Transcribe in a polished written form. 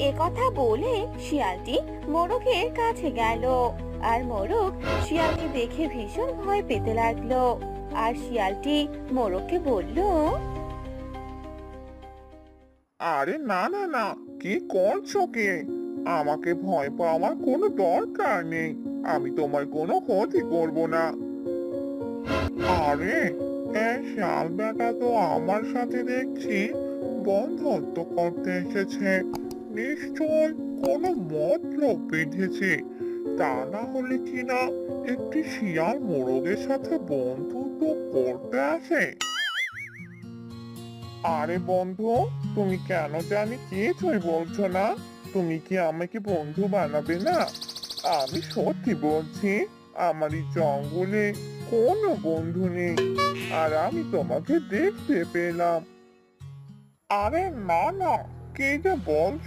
এ কথা বলে শিয়ালটি মোরগের কাছে গেল। আর মোরগ শিয়ালকে দেখে ভীষণ ভয় পেতে লাগলো। আর শিয়ালটি মোরগকে বলল, আরে না না না, কি করছো কি? আমাকে ভয় পাওয়ার কোনো দরকার নেই। আমি তোমার কোনো ক্ষতি করব না। আরে, এই শাল বেটা তো আমার সাথে দেখছি বন্ধুত্ব করতে এসেছে। নিশ্চয় কোনো মতলব বেঁধেছে। তা না হলে কি না একটি শিয়াল মোরগের সাথে বন্ধুত্ব করতে আসে? আরে বন্ধু, তুমি কেন জানি কিছুই বলছো না? তুমি কি আমাকে বন্ধু বানাবে না? আমি সত্যি বলছি, আমার এই জঙ্গলে কোনো বন্ধু নেই। আর আমি তোমাকে দেখতে পেলাম। আরে না না, কি যে বলছো